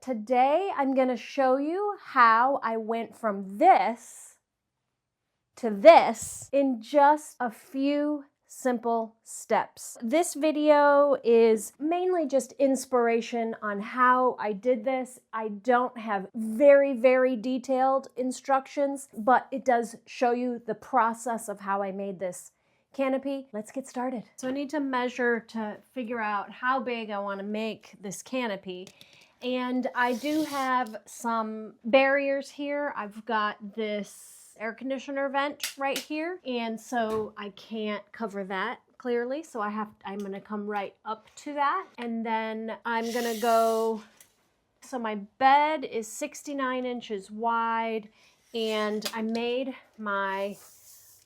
Today I'm going to show you how I went from this to this in just a few simple steps. This video is mainly just inspiration on how I did this. I don't have very detailed instructions, but it does show you the process of how I made this canopy. Let's get started. So I need to measure to figure out how big I want to make this canopy. And I do have some barriers here. I've got this air conditioner vent right here, and so I can't cover that clearly, so I'm gonna come right up to that, and then I'm gonna go, so my bed is 69 inches wide, and I made my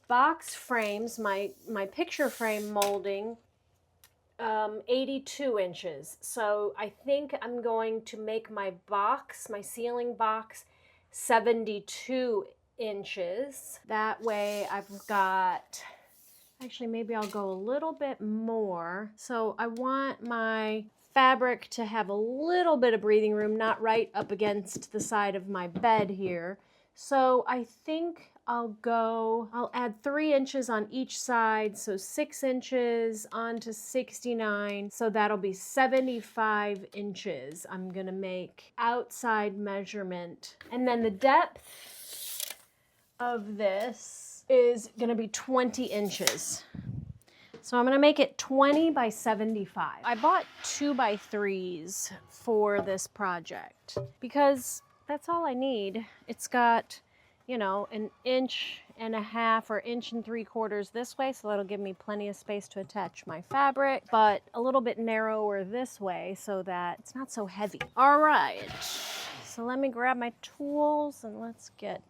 box frames, my picture frame molding 82 inches. So I think I'm going to make my ceiling box 72 inches. That way I've got, actually maybe I'll go a little bit more. So I want my fabric to have a little bit of breathing room, not right up against the side of my bed here. So I think I'll add 3 inches on each side, so 6 inches onto 69, so that'll be 75 inches. I'm gonna make outside measurement. And then the depth of this is gonna be 20 inches. So I'm gonna make it 20 by 75. I bought 2x3s for this project because that's all I need. It's got, you know, 1.5 inches or 1 3/4 this way, so that'll give me plenty of space to attach my fabric, but a little bit narrower this way so that it's not so heavy. All right, so let me grab my tools and let's get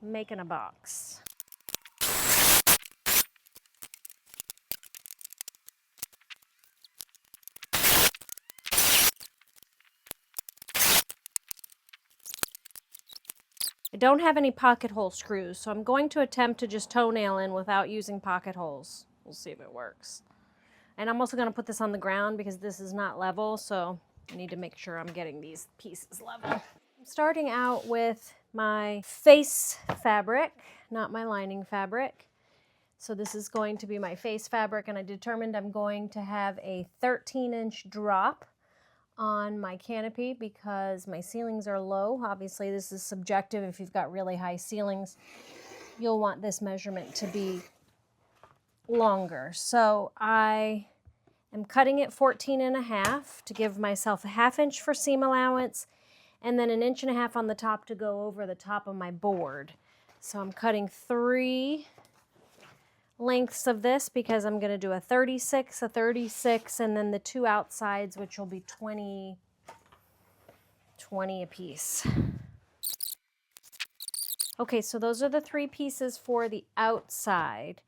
making a box. I don't have any pocket hole screws, so I'm going to attempt to just toenail in without using pocket holes. We'll see if it works. And I'm also going to put this on the ground because this is not level, so I need to make sure I'm getting these pieces level. I'm starting out with my face fabric, not my lining fabric. So this is going to be my face fabric, and I determined I'm going to have a 13-inch drop on my canopy because my ceilings are low. Obviously this is subjective. If you've got really high ceilings, you'll want this measurement to be longer. So I am cutting it 14.5 to give myself a 1/2 inch for seam allowance, and then 1.5 inches on the top to go over the top of my board. So I'm cutting 3 lengths of this because I'm going to do a 36, and then the 2 outsides, which will be 20 a piece. Okay, so those are the 3 pieces for the outside.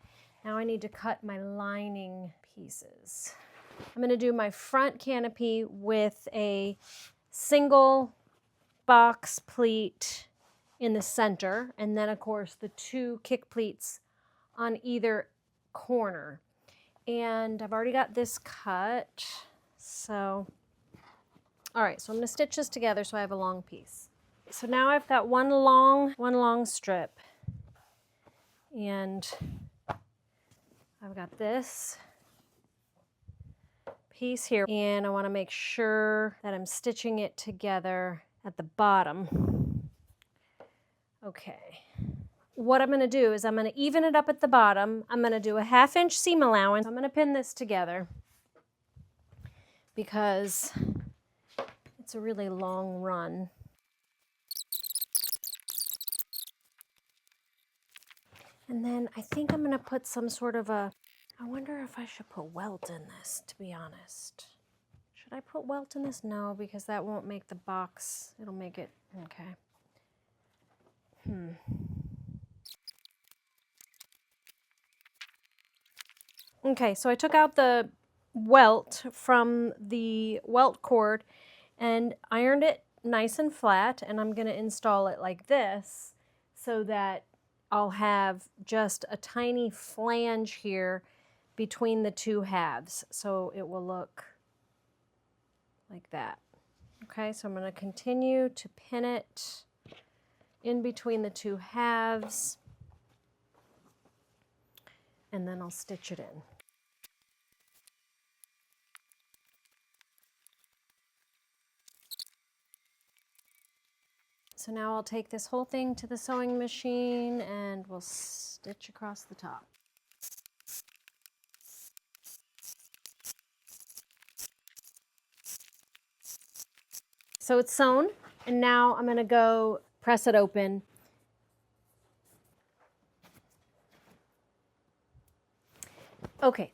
Now I need to cut my lining pieces. I'm going to do my front canopy with a single box pleat in the center, and then of course the 2 kick pleats on either corner. And I've already got this cut. So, all right, so I'm gonna stitch this together so I have a long piece. So now I've got one long strip, and I've got this piece here, and I want to make sure that I'm stitching it together at the bottom. Okay. What I'm going to do is I'm going to even it up at the bottom. I'm going to do a 1/2 inch seam allowance. I'm going to pin this together because it's a really long run. And then I think I'm going to put some sort of I wonder if I should put welt in this, to be honest. Should I put welt in this? No, because that won't make the box. It'll make it, okay. Okay, so I took out the welt from the welt cord and ironed it nice and flat, and I'm going to install it like this so that I'll have just a tiny flange here between the 2 halves, so it will look like that. Okay, so I'm going to continue to pin it in between the two halves, and then I'll stitch it in. So now I'll take this whole thing to the sewing machine and we'll stitch across the top. So it's sewn, and now I'm going to go press it open. Okay,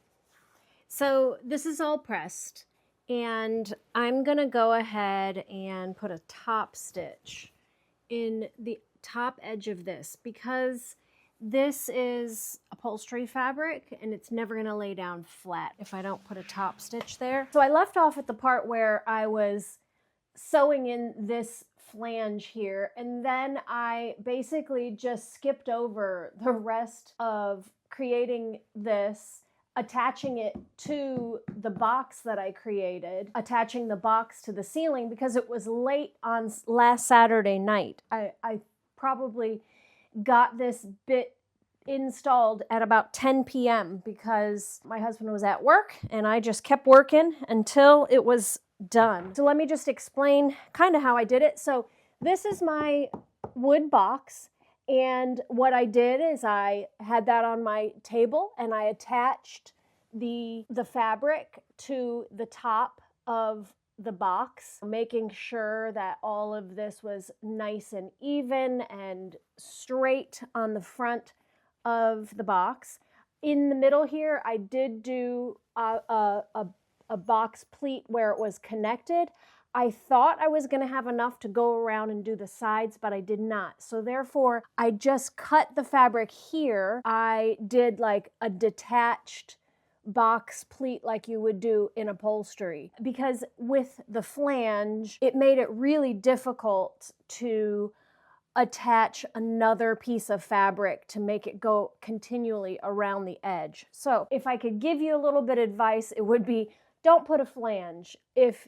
so this is all pressed, and I'm going to go ahead and put a top stitch in the top edge of this because this is upholstery fabric and it's never going to lay down flat if I don't put a top stitch there. So I left off at the part where I was sewing in this flange here, and then I basically just skipped over the rest of creating this, attaching it to the box that I created, attaching the box to the ceiling because it was late on last Saturday night. I probably got this bit installed at about 10 p.m. because my husband was at work and I just kept working until it was done. So let me just explain kind of how I did it. So this is my wood box, and what I did is I had that on my table and I attached the fabric to the top of the box, making sure that all of this was nice and even and straight on the front of the box. In the middle here, I did do a box pleat where it was connected. I thought I was going to have enough to go around and do the sides, but I did not. So therefore, I just cut the fabric here. I did like a detached box pleat like you would do in upholstery, because with the flange, it made it really difficult to attach another piece of fabric to make it go continually around the edge. So if I could give you a little bit of advice, it would be don't put a flange if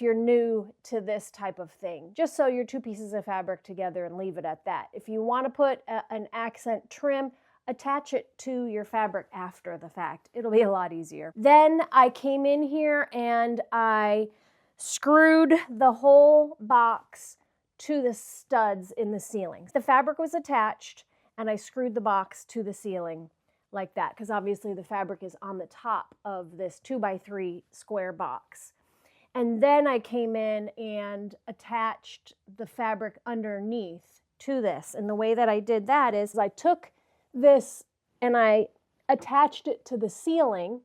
you're new to this type of thing. Just sew your two pieces of fabric together and leave it at that. If you want to put an accent trim, attach it to your fabric after the fact. It'll be a lot easier. Then I came in here and I screwed the whole box to the studs in the ceiling. The fabric was attached and I screwed the box to the ceiling like that, because obviously the fabric is on the top of this 2x3 square box. And then I came in and attached the fabric underneath to this. And the way that I did that is I took this and I attached it to the ceiling,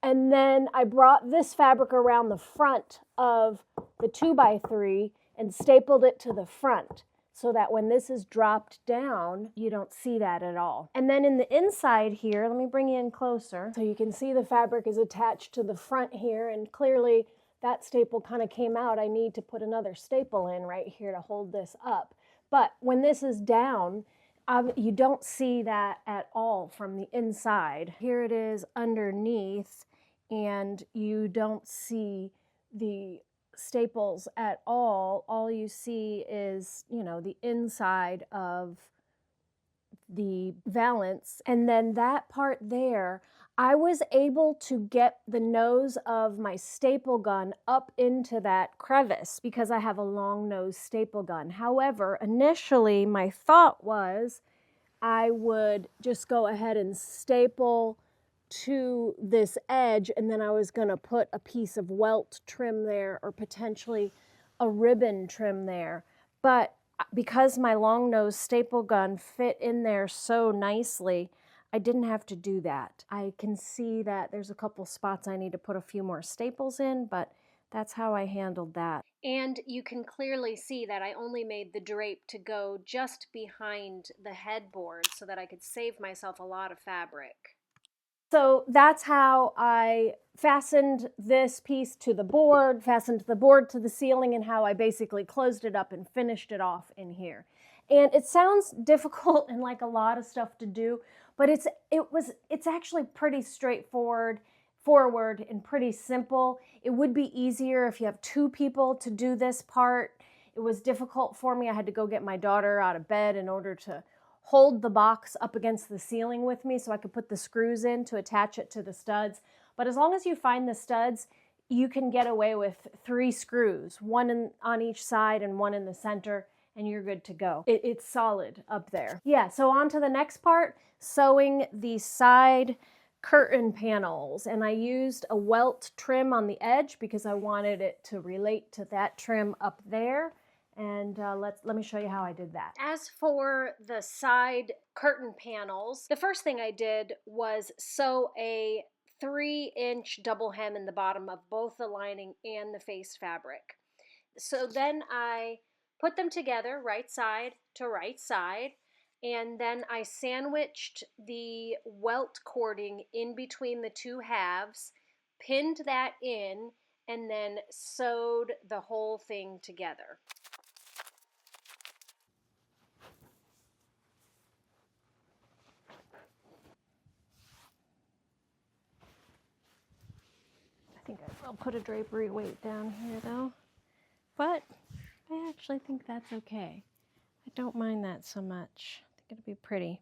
and then I brought this fabric around the front of the 2x3 and stapled it to the front, so that when this is dropped down, you don't see that at all. And then in the inside here, let me bring you in closer so you can see the fabric is attached to the front here, and clearly that staple kind of came out. I need to put another staple in right here to hold this up. But when this is down, you don't see that at all from the inside. Here it is underneath, and you don't see the staples at all. All you see is, the inside of the valance. And then that part there, I was able to get the nose of my staple gun up into that crevice because I have a long nose staple gun. However, initially my thought was I would just go ahead and staple to this edge, and then I was going to put a piece of welt trim there or potentially a ribbon trim there. But because my long nose staple gun fit in there so nicely, I didn't have to do that. I can see that there's a couple spots I need to put a few more staples in, but that's how I handled that. And you can clearly see that I only made the drape to go just behind the headboard so that I could save myself a lot of fabric. So that's how I fastened this piece to the board, fastened the board to the ceiling, and how I basically closed it up and finished it off in here. And it sounds difficult and like a lot of stuff to do, but it's actually pretty straightforward straightforward and pretty simple. It would be easier if you have two people to do this part. It was difficult for me. I had to go get my daughter out of bed in order to hold the box up against the ceiling with me so I could put the screws in to attach it to the studs. But as long as you find the studs, you can get away with 3 screws, one on each side and one in the center, and you're good to go. It's solid up there. Yeah, so on to the next part, sewing the side curtain panels. And I used a welt trim on the edge because I wanted it to relate to that trim up there. And let me show you how I did that. As for the side curtain panels, the first thing I did was sew a 3-inch double hem in the bottom of both the lining and the face fabric. So then I put them together right side to right side, and then I sandwiched the welt cording in between the 2 halves, pinned that in, and then sewed the whole thing together. I think I'll put a drapery weight down here though, but I actually think that's okay. I don't mind that so much. I think it'll be pretty.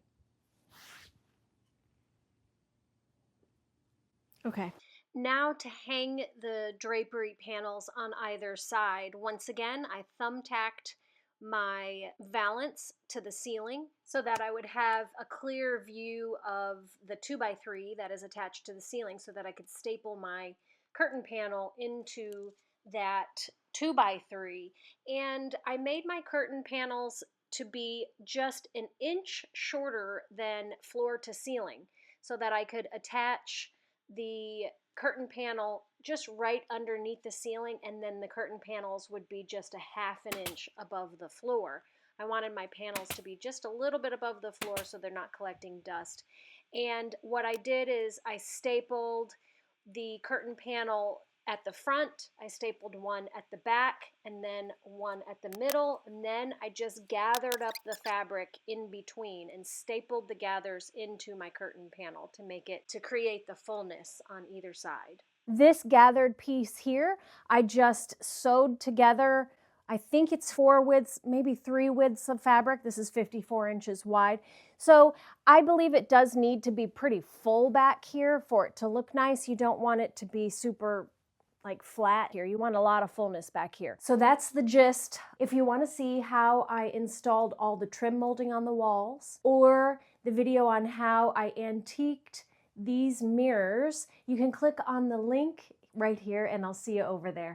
Okay. Now to hang the drapery panels on either side. Once again, I thumbtacked my valance to the ceiling so that I would have a clear view of the 2x3 that is attached to the ceiling so that I could staple my curtain panel into that 2x3. And I made my curtain panels to be just an inch shorter than floor to ceiling so that I could attach the curtain panel just right underneath the ceiling, and then the curtain panels would be just a ½ inch above the floor. I wanted my panels to be just a little bit above the floor so they're not collecting dust. And what I did is I stapled the curtain panel at the front, I stapled one at the back, and then one at the middle, and then I just gathered up the fabric in between and stapled the gathers into my curtain panel to create the fullness on either side. This gathered piece here, I just sewed together, I think it's 4 widths, maybe 3 widths of fabric. This is 54 inches wide. So I believe it does need to be pretty full back here for it to look nice. You don't want it to be super like flat here. You want a lot of fullness back here. So that's the gist. If you want to see how I installed all the trim molding on the walls, or the video on how I antiqued these mirrors, you can click on the link right here and I'll see you over there.